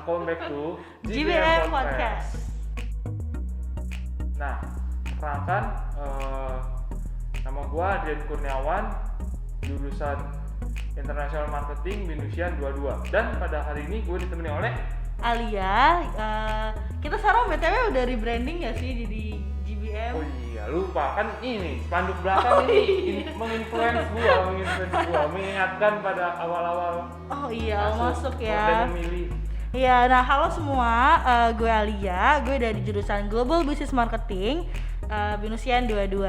welcome back to GBM Podcast. Nah, perkenalkan, nama gue Adrian Kurniawan, jurusan International Marketing Binusian 22. Dan pada hari ini gue ditemani oleh Alia. Kita sekarang BTW udah rebranding ya sih jadi GBM. Oh iya, lupa kan ini spanduk belakang ini menginfluence gua, mengingatkan pada awal-awal. Oh iya, masuk ya. Dan memilih. Iya, nah halo semua, gue Alia, gue dari jurusan Global Business Marketing, Binusian 22.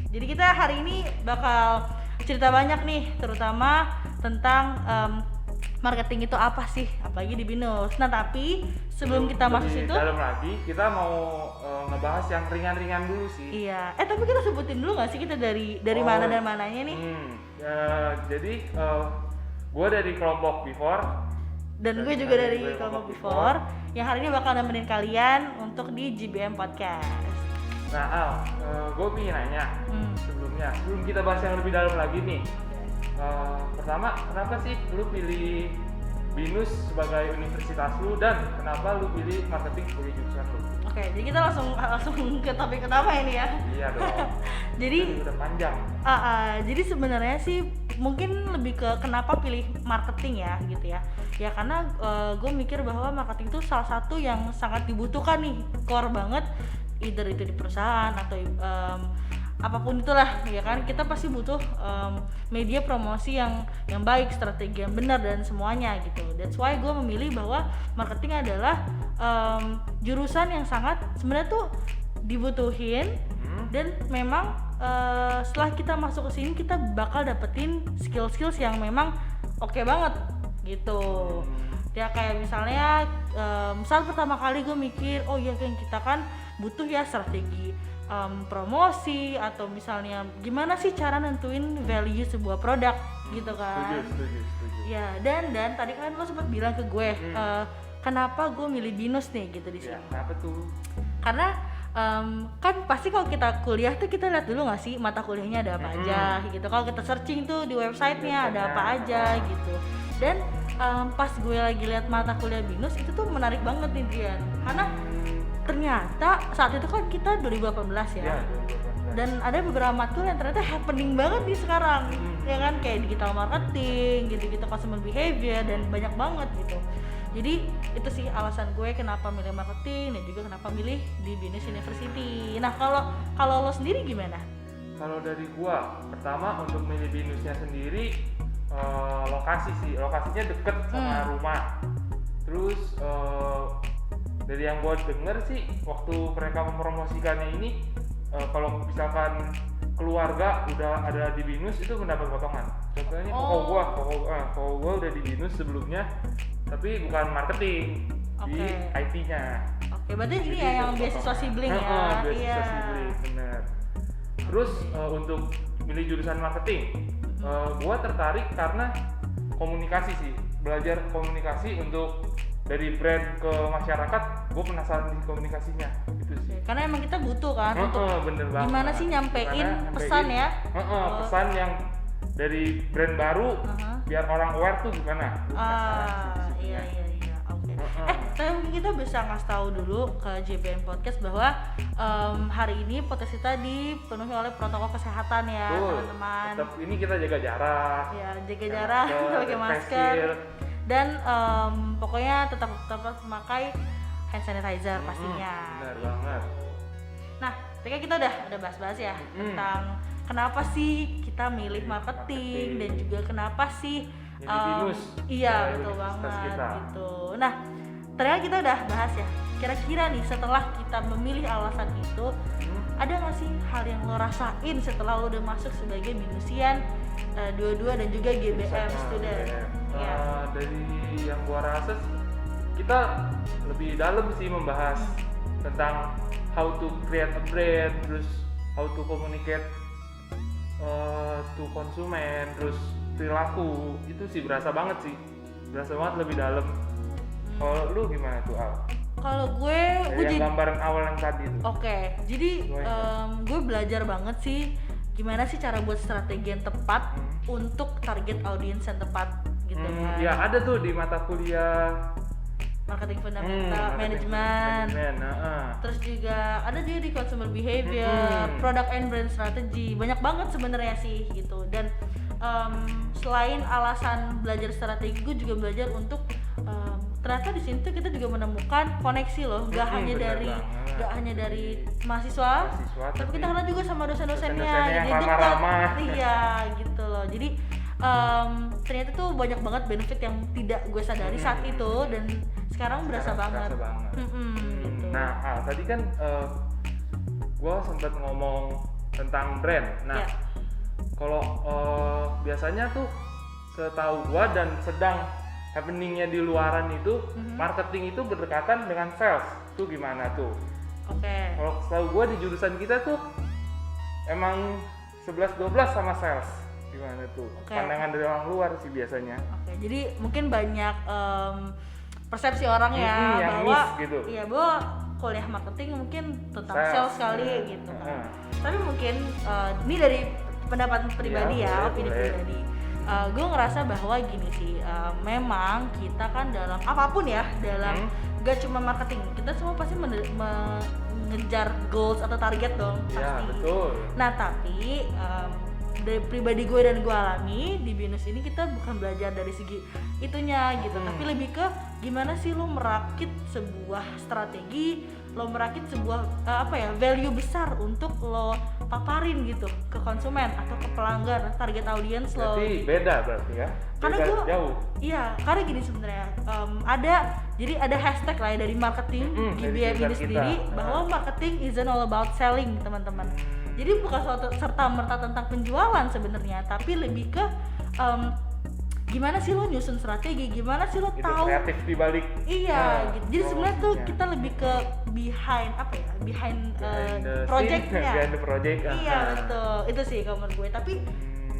Jadi kita hari ini bakal cerita banyak nih, terutama tentang marketing itu apa sih, apalagi di Binus. Nah tapi sebelum kita masuk situ, dalam lagi kita mau ngebahas yang ringan-ringan dulu sih. Iya, tapi kita sebutin dulu nggak sih kita dari mana dan mananya nih? Jadi gue dari kelompok Before. Dan gue juga dari kelompok Before yang hari ini bakal nemenin kalian untuk di GBM Podcast. Nah Al, gue pengen nanya sebelum kita bahas yang lebih dalam lagi nih. Pertama, kenapa sih lu pilih Binus sebagai universitas lu dan kenapa lu pilih marketing sebagai jurusan lu? Oke, jadi kita langsung ke topik utama ini ya. Iya dong. Jadi udah panjang. Jadi sebenarnya sih mungkin lebih ke kenapa pilih marketing ya gitu ya. Ya karena gue mikir bahwa marketing itu salah satu yang sangat dibutuhkan nih, core banget, either itu di perusahaan atau apapun itulah ya kan, kita pasti butuh media promosi yang baik, strategi yang benar dan semuanya gitu. That's why gue memilih bahwa marketing adalah jurusan yang sangat sebenarnya tuh dibutuhin dan memang setelah kita masuk ke sini kita bakal dapetin skill-skills yang memang oke banget gitu. Ya kayak misalnya misal pertama kali gue mikir, oh iya kan kita kan butuh ya strategi promosi atau misalnya gimana sih cara nentuin value sebuah produk gitu kan. Setuju. Ya dan tadi kan lo sempat bilang ke gue kenapa gue milih Binus nih gitu di sini. Ya, kenapa tuh? Karena kan pasti kalau kita kuliah tuh kita lihat dulu nggak sih mata kuliahnya ada apa aja gitu. Kalau kita searching tuh di websitenya ada apa aja gitu. Dan pas gue lagi lihat mata kuliah Binus itu tuh menarik banget nih Drian. Karena ternyata saat itu kan kita 2018 ya. Dan ada beberapa matkul yang ternyata happening banget nih sekarang. Ya kan kayak digital marketing, gitu-gitu, customer behavior dan banyak banget gitu. Jadi itu sih alasan gue kenapa milih marketing dan juga kenapa milih di Binus University. Nah, kalau lo sendiri gimana? Kalau dari gua, pertama untuk milih Binusnya sendiri lokasi sih. Lokasinya deket sama rumah. Terus dari yang gue denger sih waktu mereka mempromosikannya ini kalau misalkan keluarga udah ada di Binus itu mendapat potongan. Contohnya koko gue udah di Binus sebelumnya tapi bukan marketing, di IT-nya. Oke, berarti ini ya yang beasiswa sibling ya. Beasiswa sibling, benar. Terus untuk milih jurusan marketing, gue tertarik karena komunikasi sih, belajar komunikasi untuk dari brand ke masyarakat, gue penasaran di komunikasinya gitu sih. Karena emang kita butuh kan untuk bener banget. Gimana sih nyampein pesan ya? Pesan yang dari brand baru biar orang aware tuh gimana? Iya, oke. Tapi mungkin kita bisa ngasih tahu dulu ke JBM Podcast bahwa hari ini podcast kita dipenuhi oleh protokol kesehatan ya, teman-teman. Tetap ini kita jaga jarak. Ya, jaga jarak, pakai masker. Dan pokoknya tetap memakai hand sanitizer pastinya. Benar banget. Nah, tadi kita udah bahas-bahas ya tentang kenapa sih kita milih marketing dan juga kenapa sih Binus. Iya, betul banget gitu. Nah, ternyata kita udah bahas ya. Kira-kira nih setelah kita memilih alasan itu, ada nggak sih hal yang lo rasain setelah lo udah masuk sebagai Binusian 22 dan juga GBM student? Dari yang gua rasa kita lebih dalam sih membahas tentang how to create a brand, terus how to communicate to konsumen, terus perilaku. Itu sih berasa banget lebih dalam. Kalau lu gimana tuh Al? Kalau gue jadi gambaran awal yang tadi tuh. Oke, jadi gue belajar banget sih gimana sih cara buat strategi yang tepat untuk target audiens yang tepat gitu kan. Ya ada tuh di mata kuliah marketing fundamental, manajemen. Terus juga ada juga di consumer behavior, product and brand strategy. Banyak banget sebenarnya sih gitu. Dan selain alasan belajar strategi, gue juga belajar untuk ternyata di sini tuh kita juga menemukan koneksi loh, nggak hanya dari mahasiswa, tapi kita kenal juga sama dosen-dosennya. Jadi ramah-ramah. Iya gitu loh. Jadi ternyata tuh banyak banget benefit yang tidak gue sadari saat itu dan sekarang berasa banget. Gitu. Nah, tadi kan gue sempat ngomong tentang brand. Nah, kalau biasanya tuh setahu gue dan sedang happeningnya di luaran itu, marketing itu berdekatan dengan sales. Tuh gimana tuh? Oke. Kalau setahu gue di jurusan kita tuh emang 11-12 sama sales. Gimana tuh? Pandangan dari orang luar sih biasanya. Oke, jadi mungkin banyak persepsi orang ya bahwa gitu. Iya, bahwa kuliah marketing mungkin tentang sales sekali gitu kan. Tapi mungkin ini dari pendapat pribadi opini pribadi. Gue ngerasa bahwa gini sih, memang kita kan dalam apapun ya, dalam gak cuma marketing, kita semua pasti mengejar goals atau target dong, pasti. Betul. Nah tapi dari pribadi gue dan gue alami di BINUS ini, kita bukan belajar dari segi itunya gitu, tapi lebih ke gimana sih lo merakit sebuah strategi, lo merakit sebuah value besar untuk lo paparin gitu ke konsumen atau ke pelanggan, target audience lo. Berarti gitu. beda berarti ya? Karena beda gue jauh. Iya, karena gini sebenarnya ada hashtag lah ya dari marketing GBM ini sendiri bahwa marketing isn't all about selling, teman-teman. Jadi bukan serta merta tentang penjualan sebenarnya, tapi lebih ke gimana sih lo nyusun strategi, gimana sih lo tahu kreatif di balik. Iya, gitu. Jadi sebenarnya tuh kita lebih ke behind projectnya. Behind the project. Iya betul, itu sih kalau menurut gue. Tapi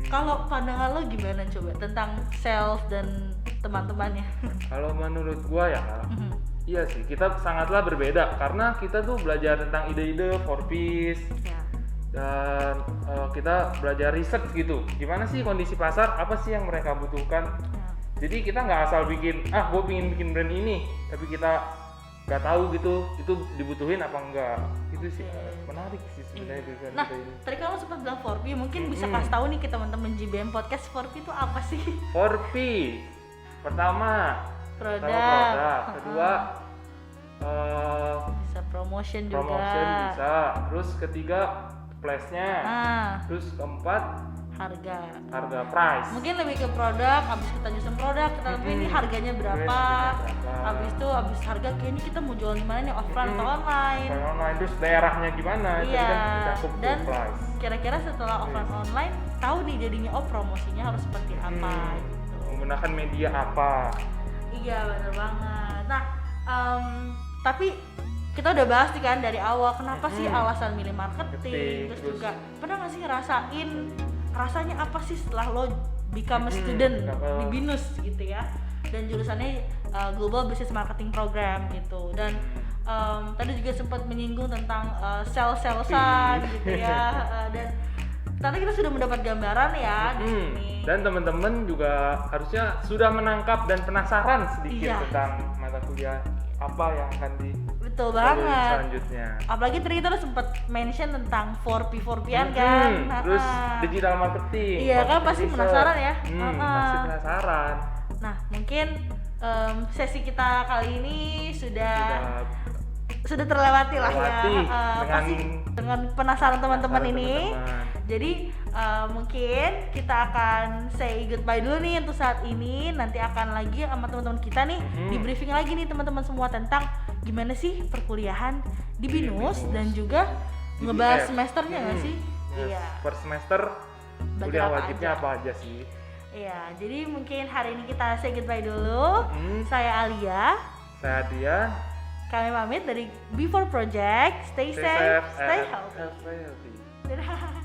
kalau pandangan lo gimana coba tentang sales dan teman-temannya? Kalau menurut gue ya, iya sih, kita sangatlah berbeda karena kita tuh belajar tentang ide-ide 4Ps. Dan kita belajar research gitu, gimana sih kondisi pasar, apa sih yang mereka butuhkan. Jadi kita nggak asal bikin, gue pengen bikin brand ini, tapi kita nggak tahu gitu itu dibutuhin apa enggak. Itu sih menarik sih sebenarnya jurusan kita ini. Tadi kalau sempat bilang 4P, mungkin bisa kasih tahu nih ke teman-teman GBM Podcast, 4P itu apa sih? 4P, pertama produk, kedua bisa promotion juga, bisa, terus ketiga flashnya, terus keempat harga price. Mungkin lebih ke produk, abis kita nyusun produk, kita lebih ini harganya berapa, abis itu abis harga kayaknya kita mau jual di mana nih, offline atau online. Terus daerahnya gimana? Iya. Dan price. Kira-kira setelah offline online tahu nih jadinya promosinya harus seperti apa gitu. Menggunakan media apa? Iya benar banget. Nah tapi kita udah bahas nih kan dari awal kenapa sih alasan milih marketing, terus juga pernah nggak sih ngerasain rasanya apa sih setelah lo become a student di BINUS gitu ya, dan jurusannya Global Business Marketing Program gitu. Dan tadi juga sempat menyinggung tentang sales-salesan gitu ya, dan tadi kita sudah mendapat gambaran ya di sini. Dan teman-teman juga harusnya sudah menangkap dan penasaran sedikit tentang mata kuliah apa yang akan di betul banget selanjutnya. Apalagi tadi kita udah sempat mention tentang 4P-4P-an kan. Terus digital marketing. Iya kan pasti penasaran ya. Pasti penasaran. Nah mungkin sesi kita kali ini sudah terlewati lah ya. Pasti dengan penasaran teman-teman ini. Jadi mungkin kita akan say goodbye dulu nih untuk saat ini. Nanti akan lagi sama teman-teman kita nih di briefing lagi nih teman-teman semua tentang gimana sih perkuliahan di BINUS dan juga ngebahas semesternya nggak sih? Iya. Per semester kuliah wajibnya apa aja sih? Iya. Jadi mungkin hari ini kita say goodbye dulu. Saya Alia. Saya Dian. Kami pamit dari Before Project. Stay safe, stay healthy. Stay healthy. Dadah.